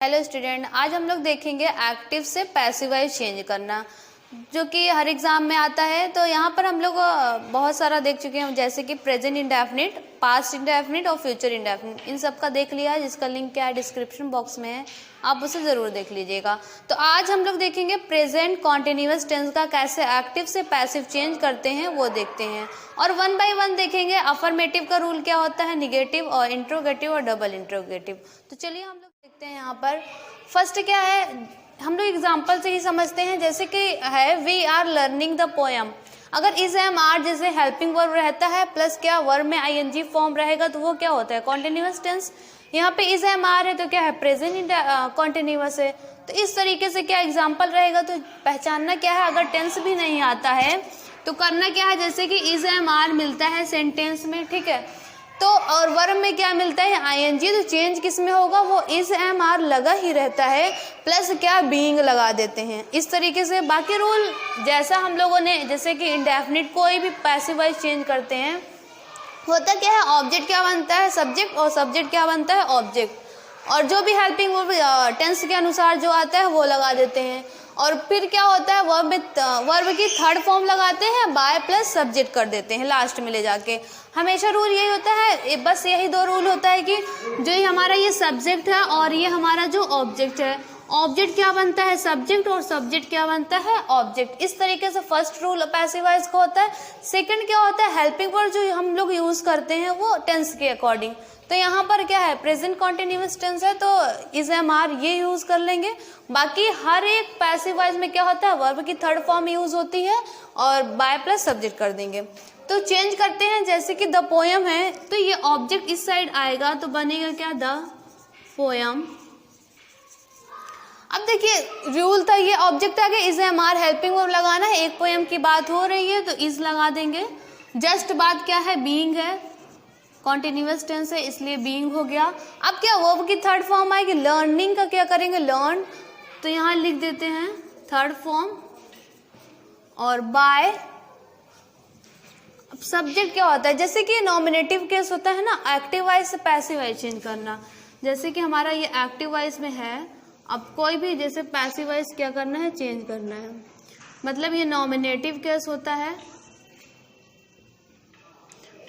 Hello student, आज हम लोग देखेंगे एक्टिव से पैसिव वॉइस चेंज करना, जो कि हर एग्जाम में आता है। तो यहाँ पर हम लोग बहुत सारा देख चुके हैं, जैसे कि प्रेजेंट इंडेफिनिट, पास्ट इंडेफिनिट और फ्यूचर इंडेफिनिट, इन सब का देख लिया है, जिसका लिंक क्या है डिस्क्रिप्शन बॉक्स में है, आप उसे ज़रूर देख लीजिएगा। तो आज हम लोग देखेंगे प्रेजेंट कॉन्टिन्यूअस टेंस का कैसे एक्टिव से पैसिव चेंज करते हैं, वो देखते हैं। और वन बाय वन देखेंगे अफर्मेटिव का रूल क्या होता है, निगेटिव और इंट्रोगेटिव और डबल इंट्रोगेटिव। तो चलिए हम लोग देखते हैं। यहाँ पर फर्स्ट क्या है, हम लोग एग्जाम्पल से ही समझते हैं। जैसे कि है we are learning the poem, अगर इज एम आर जैसे हेल्पिंग वर्ब रहता है प्लस क्या वर्ब में आईएनजी फॉर्म रहेगा तो वो क्या होता है, कॉन्टिन्यूअस टेंस। यहाँ पे इज एम आर है तो क्या है, प्रेजेंट कॉन्टिन्यूअस है। तो इस तरीके से क्या एग्जाम्पल रहेगा, तो पहचानना क्या है, अगर टेंस भी नहीं आता है तो करना क्या है, जैसे कि इज एम आर मिलता है सेंटेंस में, ठीक है, तो और वर्ब में क्या मिलता है, आईएनजी, तो चेंज किस में होगा, वो इज एम आर लगा ही रहता है प्लस क्या बीइंग लगा देते हैं। इस तरीके से बाकी रूल जैसा हम लोगों ने, जैसे कि इंडेफिनिट कोई भी पैसिव वॉइस चेंज करते हैं, होता क्या है, ऑब्जेक्ट क्या बनता है सब्जेक्ट, और सब्जेक्ट क्या बनता है ऑब्जेक्ट, और जो भी हेल्पिंग वर्ब टेंस के अनुसार जो आता है वो लगा देते हैं। और फिर क्या होता है, वर्ब की थर्ड फॉर्म लगाते हैं, बाय प्लस सब्जेक्ट कर देते हैं लास्ट में ले जाके। हमेशा रूल यही होता है, बस यही दो रूल होता है कि जो ये हमारा ये सब्जेक्ट है और ये हमारा जो ऑब्जेक्ट है, ऑब्जेक्ट क्या बनता है सब्जेक्ट और सब्जेक्ट क्या बनता है ऑब्जेक्ट। इस तरीके से फर्स्ट रूल पैसिव वॉइस का होता है। सेकंड क्या होता है, हेल्पिंग वर्ब जो हम लोग यूज करते हैं वो टेंस के अकॉर्डिंग। तो यहाँ पर क्या है, प्रेजेंट कॉन्टिन्यूअस टेंस है तो इज एम आर ये यूज कर लेंगे। बाकी हर एक पैसिव वॉइस में क्या होता है, वर्ब की थर्ड फॉर्म यूज होती है और बाय प्लस सब्जेक्ट कर देंगे। तो चेंज करते हैं, जैसे कि द पोएम है तो ये ऑब्जेक्ट इस साइड आएगा तो बनेगा क्या, द पोएम। अब देखिए रूल था, ये ऑब्जेक्ट आगे is am are helping verb लगाना है, एक पोएम की बात हो रही है तो इज लगा देंगे। जस्ट बात क्या है, बीइंग है, कॉन्टिन्यूअस टेंस है इसलिए बीइंग हो गया। अब क्या वर्ब की थर्ड फॉर्म आएगी, लर्निंग का क्या करेंगे, लर्न, तो यहाँ लिख देते हैं थर्ड फॉर्म, और बाय। अब सब्जेक्ट क्या होता है, जैसे कि नॉमिनेटिव केस होता है ना, एक्टिव वॉइस से पैसिव वॉइस चेंज करना। जैसे कि हमारा ये एक्टिव वॉइस में है, अब कोई भी जैसे पैसिव वॉइस क्या करना है, चेंज करना है, मतलब ये नॉमिनेटिव केस होता है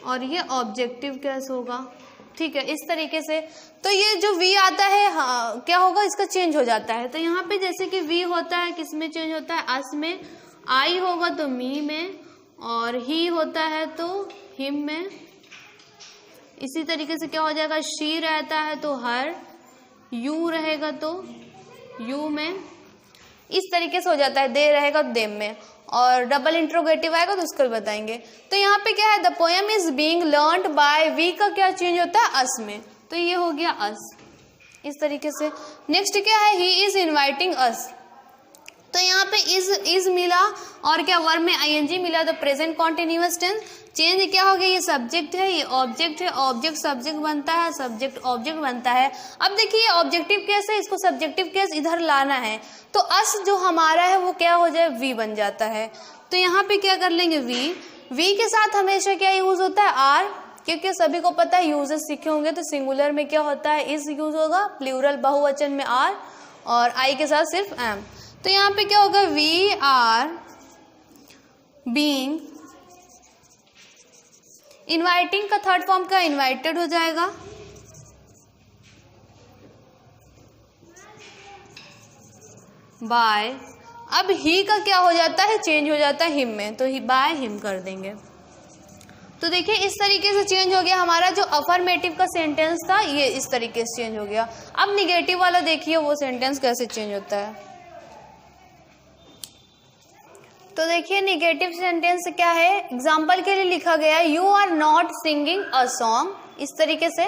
और ये ऑब्जेक्टिव केस होगा, ठीक है, इस तरीके से। तो ये जो वी आता है, हाँ, क्या होगा, इसका चेंज हो जाता है। तो यहाँ पे जैसे कि वी होता है किस में चेंज होता है, अस में, आई होगा तो मी में, और ही होता है तो हिम में। इसी तरीके से क्या हो जाएगा, शी रहता है तो हर, यू रहेगा तो यू में, इस तरीके से हो जाता है। दे रहेगा तो देम में, और डबल इंट्रोगेटिव आएगा तो उसको भी बताएंगे। तो यहाँ पे क्या है, the poem is being learned by, we का क्या चेंज होता है, अस में, तो ये हो गया अस, इस तरीके से। नेक्स्ट क्या है, ही इज इनवाइटिंग अस, तो यहाँ पे इज मिला और क्या वर्ब में आईएनजी मिला तो प्रेजेंट कॉन्टिन्यूअस टेंस। चेंज क्या हो गया, ये सब्जेक्ट है, ये ऑब्जेक्ट है, ऑब्जेक्ट सब्जेक्ट बनता है, सब्जेक्ट ऑब्जेक्ट बनता है। अब देखिए ऑब्जेक्टिव केस है, इसको सब्जेक्टिव केस इधर लाना है, तो अस जो हमारा है वो क्या हो जाए, वी बन जाता है। तो यहाँ पे क्या कर लेंगे, वी के साथ हमेशा क्या यूज होता है, आर, क्योंकि सभी को पता है यूजेस सीखे होंगे तो सिंगुलर में क्या होता है, इज यूज होगा, प्लूरल बहुवचन में आर, और आई के साथ सिर्फ एम। तो यहाँ पे क्या होगा, वी आर बीइंग, इनवाइटिंग का थर्ड फॉर्म का इनवाइटेड हो जाएगा, बाय। अब ही का क्या हो जाता है, चेंज हो जाता है हिम में, तो ही बाय हिम कर देंगे। तो देखिए इस तरीके से चेंज हो गया हमारा जो अफर्मेटिव का सेंटेंस था, ये इस तरीके से चेंज हो गया। अब निगेटिव वाला देखिए वो सेंटेंस कैसे चेंज होता है। तो देखिए निगेटिव सेंटेंस क्या है, एग्जाम्पल के लिए लिखा गया है, you are not singing a song, इस तरीके से।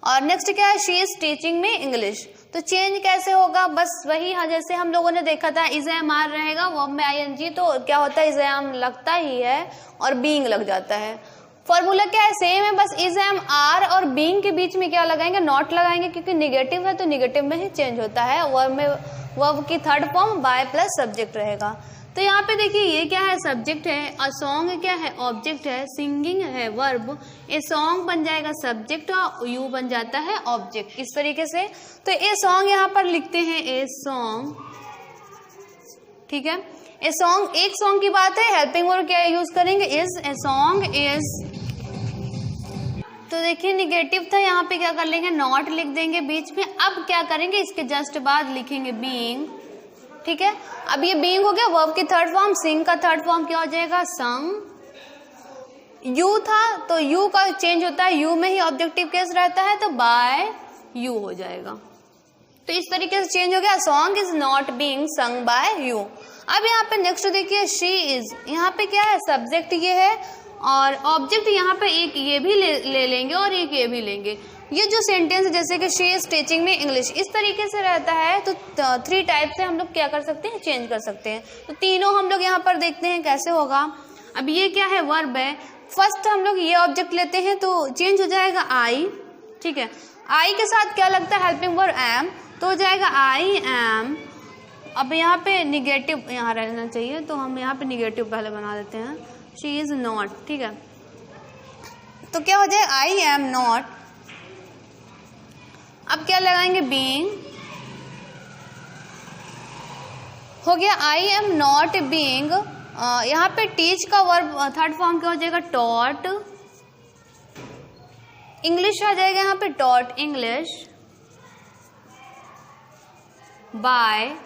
और नेक्स्ट क्या है, शी इज टीचिंग में इंग्लिश। तो चेंज कैसे होगा, बस वही हाँ, जैसे हम लोगों ने देखा था, इज एम आर रहेगा, वर्ब में आईएनजी, तो क्या होता है, इज एम लगता ही है और बीइंग लग जाता है। फॉर्मूला क्या है, सेम है, बस इज एम आर और बीइंग के बीच में क्या लगाएंगे, नॉट लगाएंगे, क्योंकि निगेटिव है तो निगेटिव में ही चेंज होता है। वर्ब में वर्ब की third form by plus subject रहेगा। तो यहाँ पे देखिए ये क्या है, सब्जेक्ट है, अ सॉन्ग क्या है, ऑब्जेक्ट है, सिंगिंग है वर्ब, ए सॉन्ग बन जाएगा सब्जेक्ट और यू बन जाता है ऑब्जेक्ट, इस तरीके से। तो ए सॉन्ग यहाँ पर लिखते हैं ए सॉन्ग, ठीक है। ए सॉन्ग, एक सॉन्ग की बात है, हेल्पिंग वर्ब क्या यूज करेंगे, इज, ए सॉन्ग इज। तो देखिए निगेटिव था, यहाँ पे क्या कर लेंगे, नॉट लिख देंगे बीच में। अब क्या करेंगे, इसके जस्ट बाद लिखेंगे बीइंग, ठीक है। अब ये बीइंग हो गया, वर्ब की थर्ड फॉर्म, सिंग का थर्ड फॉर्म क्या हो जाएगा, संग। यू था तो यू का चेंज होता है, यू में ही ऑब्जेक्टिव केस रहता है, तो बाय यू हो जाएगा। तो इस तरीके से चेंज हो गया, song is not being sung by you. अब यहाँ पे नेक्स्ट देखिए, शी इज, यहाँ पे क्या है, सब्जेक्ट ये है और ऑब्जेक्ट यहाँ पे एक ये भी ले लेंगे और एक ये भी लेंगे। ये जो सेंटेंस जैसे कि शी इज टीचिंग में इंग्लिश, इस तरीके से रहता है। तो 3 टाइप से हम लोग क्या कर सकते हैं, चेंज कर सकते हैं। तो तीनों हम लोग यहाँ पर देखते हैं कैसे होगा। अब ये क्या है, वर्ब है। फर्स्ट हम लोग ये ऑब्जेक्ट लेते हैं तो चेंज हो जाएगा आई, ठीक है। आई के साथ क्या लगता है, हेल्पिंग वर्ब एम, तो हो जाएगा आई एम। अब यहाँ पे निगेटिव यहाँ रहना चाहिए, तो हम यहाँ पे निगेटिव पहले बना देते हैं, शी इज नॉट, ठीक है। तो क्या हो जाए, आई एम नॉट। अब क्या लगाएंगे, बीइंग, हो गया आई एम नॉट बीइंग। यहाँ पे टीच का वर्ब थर्ड फॉर्म क्या हो जाएगा, टॉट। इंग्लिश आ जाएगा यहाँ पे, टॉट इंग्लिश बाय।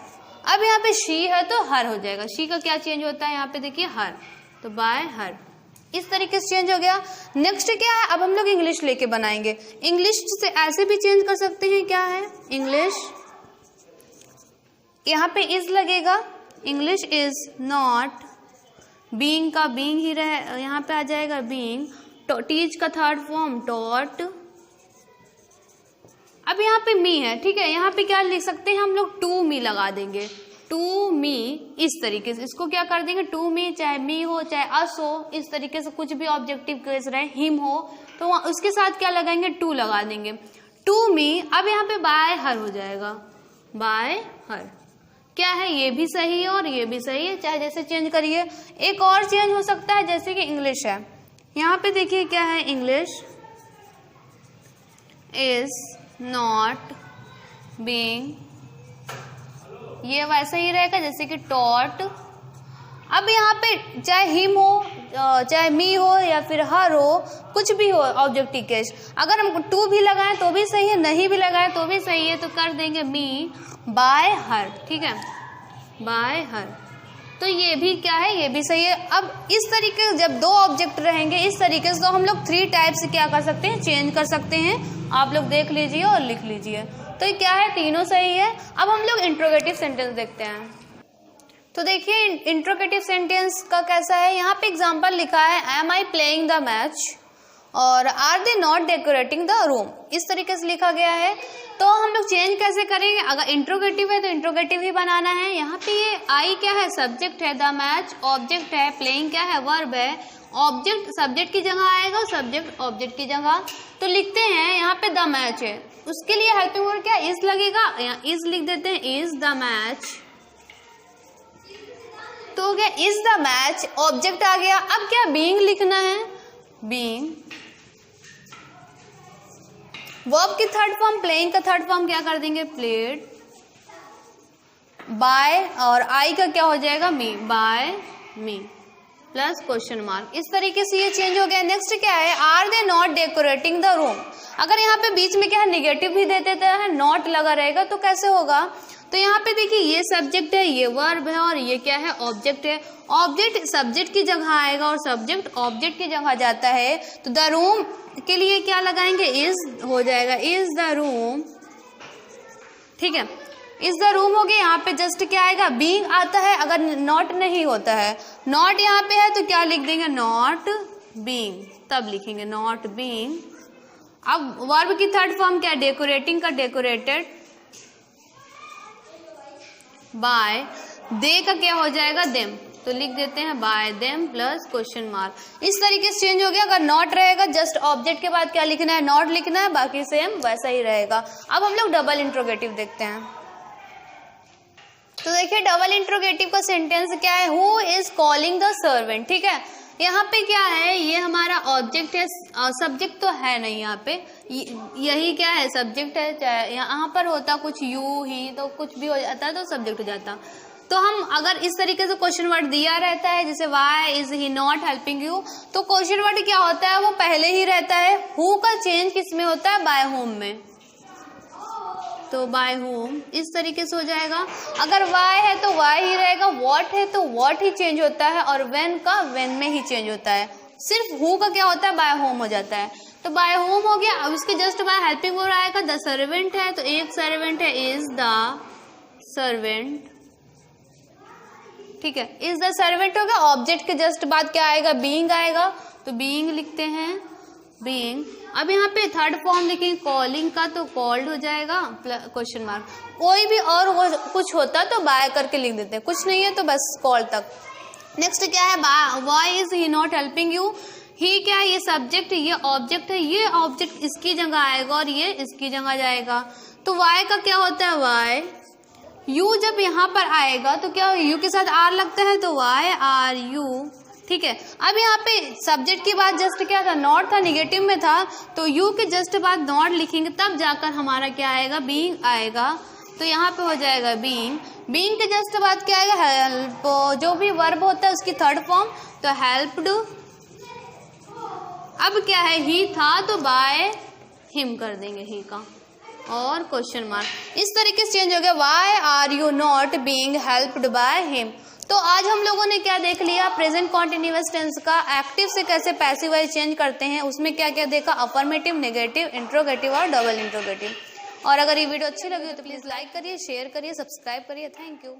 अब यहाँ पे शी है तो हर हो जाएगा, शी का क्या चेंज होता है यहाँ पे देखिए, हर, तो बाय हर, इस तरीके से चेंज हो गया। नेक्स्ट क्या है, अब हम लोग इंग्लिश लेके बनाएंगे। इंग्लिश से ऐसे भी चेंज कर सकते हैं, क्या है, इंग्लिश, यहाँ पे इज लगेगा, इंग्लिश इज नॉट, बीइंग का बीइंग ही रहे, यहाँ पे आ जाएगा बीइंग, टीच का थर्ड फॉर्म टॉट। अब यहाँ पे मी है, ठीक है। यहाँ पे क्या लिख सकते हैं हम लोग, टू मी लगा देंगे, टू मी, इस तरीके से इसको क्या कर देंगे, टू मी, चाहे मी हो चाहे अस हो, इस तरीके से कुछ भी ऑब्जेक्टिव केस रहे, हिम हो तो उसके साथ क्या लगाएंगे, टू लगा देंगे, टू मी। अब यहाँ पे बाय हर हो जाएगा, बाय हर, क्या है, ये भी सही है और ये भी सही है, चाहे जैसे चेंज करिए। एक और चेंज हो सकता है, जैसे कि इंग्लिश है, यहाँ पे देखिए क्या है, इंग्लिश इज नॉट बीइंग, ये वैसा ही रहेगा जैसे कि टॉट। अब यहाँ पे चाहे हिम हो, चाहे मी हो या फिर हर हो, कुछ भी हो ऑब्जेक्टिव केस, अगर हम टू भी लगाएं तो भी सही है, नहीं भी लगाएं तो भी सही है, तो कर देंगे मी बाय हर, ठीक है, बाय हर। तो ये भी क्या है, ये भी सही है। अब इस तरीके से जब 2 ऑब्जेक्ट रहेंगे इस तरीके से, तो हम लोग 3 टाइप से क्या कर सकते हैं, चेंज कर सकते हैं। आप लोग देख लीजिए और लिख लीजिए। तो क्या है, तीनों सही है। अब हम लोग इंट्रोगेटिव सेंटेंस देखते हैं। तो देखिए इंट्रोगेटिव सेंटेंस का कैसा है, यहाँ पे एग्जांपल लिखा है, am I playing the match और are they not decorating the room, इस तरीके से लिखा गया है। तो हम लोग चेंज कैसे करेंगे, अगर इंट्रोगेटिव है तो इंट्रोगेटिव ही बनाना है। यहाँ पे ये आई क्या है, सब्जेक्ट है, द मैच ऑब्जेक्ट है, प्लेइंग क्या है, वर्ब है, ऑब्जेक्ट सब्जेक्ट की जगह आएगा, सब्जेक्ट ऑब्जेक्ट की जगह। तो लिखते हैं यहाँ पे द मैच है, उसके लिए हेल्पिंग वर्ब क्या, इज लगेगा, यहाँ इज लिख देते हैं, इज द मैच। तो हो गया इज द मैच, ऑब्जेक्ट आ गया। अब क्या, बीइंग लिखना है, बीइंग, वर्ब की थर्ड फॉर्म, प्लेइंग का थर्ड फॉर्म क्या कर देंगे, प्लेड, बाय, और आई का क्या हो जाएगा, मी, बाय मी प्लस क्वेश्चन मार्क। इस तरीके से ये चेंज हो गया। नेक्स्ट क्या है, are they not decorating the room, अगर यहाँ पे बीच में क्या है, निगेटिव भी दे देते हैं, नॉट लगा रहेगा तो कैसे होगा। तो यहाँ पे देखिए ये सब्जेक्ट है, ये वर्ब है और ये क्या है, ऑब्जेक्ट है। ऑब्जेक्ट सब्जेक्ट की जगह आएगा और सब्जेक्ट ऑब्जेक्ट की जगह जाता है। तो द रूम के लिए क्या लगाएंगे, इज हो जाएगा, इज द रूम, ठीक है, इज द रूम हो गया। यहाँ पे जस्ट क्या आएगा, बीइंग आता है, अगर नॉट नहीं होता है, नॉट यहाँ पे है तो क्या लिख देंगे, नॉट बीइंग, तब लिखेंगे नॉट बीइंग। अब वर्ब की थर्ड फॉर्म क्या, डेकोरेटिंग का डेकोरेटेड, बाय, दे का क्या हो जाएगा, देम, तो लिख देते हैं bye them plus question mark. इस तरीके से चेंज हो गया। अगर नॉट रहेगा जस्ट ऑब्जेक्ट के बाद क्या लिखना है, नॉट लिखना है, बाकी सेम वैसा ही रहेगा। अब हम लोग डबल इंट्रोगेटिव देखते हैं। तो देखिए डबल इंट्रोगेटिव का सेंटेंस क्या है, who is calling the servant. ठीक है, यहाँ पे क्या है, ये हमारा ऑब्जेक्ट है, सब्जेक्ट तो है नहीं यहाँ पे, यही क्या है सब्जेक्ट है। चाहे यहाँ पर होता कुछ यू ही तो कुछ भी हो जाता है तो सब्जेक्ट हो जाता। तो हम अगर इस तरीके से क्वेश्चन वर्ड दिया रहता है जैसे why is he not helping you, तो क्वेश्चन वर्ड क्या होता है वो पहले ही रहता है। हु का चेंज किस में होता है, बाय होम में, तो बाय होम इस तरीके से हो जाएगा। अगर वाई है तो वाई ही रहेगा, वॉट है तो वॉट ही चेंज होता है, और वेन का वेन में ही चेंज होता है। सिर्फ हु का क्या होता है, बाय होम हो जाता है। तो बाय होम हो गया। अब इसके जस्ट बाय हेल्पिंग वर्ड आएगा, द सर्वेंट है तो एक सर्वेंट है, इज द सर्वेंट। ठीक है, इज द सर्वेंट हो गया। ऑब्जेक्ट के जस्ट बाद क्या आएगा, बीइंग आएगा, तो बीइंग लिखते हैं, बीइंग। अब यहाँ पे थर्ड फॉर्म लिखेंगे कॉलिंग का, तो कॉल्ड हो जाएगा क्वेश्चन मार्क। कोई भी और कुछ होता तो बाय करके लिख देते हैं, कुछ नहीं है तो बस कॉल तक। नेक्स्ट क्या है, why is he not helping you. He क्या है, ये सब्जेक्ट, ये ऑब्जेक्ट है, ये ऑब्जेक्ट इसकी जगह आएगा और ये इसकी जगह जाएगा। तो वाई का क्या होता है, वाई। यू जब यहाँ पर आएगा तो क्या यू के साथ आर लगता है, तो वाई आर यू। ठीक है, अब यहाँ पे सब्जेक्ट की बात जस्ट क्या था, नॉट था, निगेटिव में था, तो यू के जस्ट बाद नॉट लिखेंगे तब जाकर हमारा क्या आएगा, बीइंग आएगा। तो यहाँ पे हो जाएगा बीइंग। बीइंग के जस्ट बाद क्या आएगा, हेल्प। जो भी वर्ब होता है उसकी थर्ड फॉर्म, तो हेल्प्ड। अब क्या है, ही था तो बाय हिम कर देंगे, ही का, और क्वेश्चन मार्क। इस तरीके से चेंज हो गया, why are you not being helped by him. तो आज हम लोगों ने क्या देख लिया, प्रेजेंट कॉन्टिन्यूअस टेंस का एक्टिव से कैसे पैसिव वाइज चेंज करते हैं, उसमें क्या क्या देखा, अफर्मेटिव, नेगेटिव, इंट्रोगेटिव और डबल इंट्रोगेटिव। और अगर ये वीडियो अच्छी लगी हो तो प्लीज लाइक करिए, शेयर करिए, सब्सक्राइब करिए। Thank you.